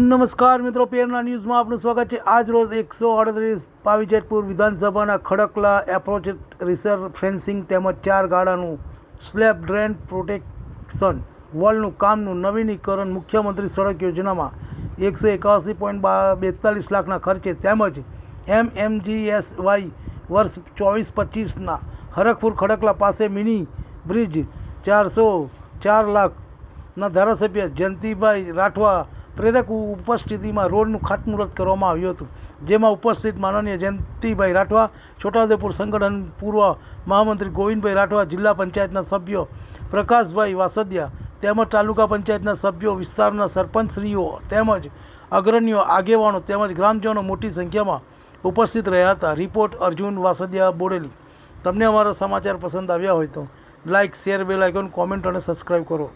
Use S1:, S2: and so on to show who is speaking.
S1: નમસ્કાર મિત્રો, પેરના ન્યૂઝમાં આપનું સ્વાગત છે। આજ રોજ 138 પાવીજેતપુર વિધાનસભાના ખડકલા એપ્રોચ રિસર ફેન્સિંગ તેમજ 4 ગાળાનું સ્લેબ ડ્રેન પ્રોટેક્શન વોલનું કામનું નવીનીકરણ મુખ્યમંત્રી સડક યોજનામાં 181.42 લાખના ખર્ચે તેમજ MMGSY વર્ષ 24-25ના હરખપુર ખડકલા પાસે મિની બ્રિજ 404 લાખના ધારાસભ્ય જયંતિભાઈ રાઠવા પ્રેરક ઉપસ્થિતિમાં રોડનું ખાતમુહૂર્ત કરવામાં આવ્યું હતું, જેમાં ઉપસ્થિત માનનીય જયંતિભાઈ રાઠવા, છોટાઉદેપુર સંગઠન પૂર્વ મહામંત્રી ગોવિંદભાઈ રાઠવા, જિલ્લા પંચાયતના સભ્યો પ્રકાશભાઈ વાસદિયા તેમજ તાલુકા પંચાયતના સભ્યો, વિસ્તારના સરપંચશ્રીઓ તેમજ અગ્રણીઓ, આગેવાનો તેમજ ગ્રામજનો મોટી સંખ્યામાં ઉપસ્થિત રહ્યા હતા। રિપોર્ટ અર્જુન વાસદિયા, બોડેલી। તમને અમારા સમાચાર પસંદ આવ્યા હોય તો like, share, bell icon, comment અને સબસ્ક્રાઈબ કરો।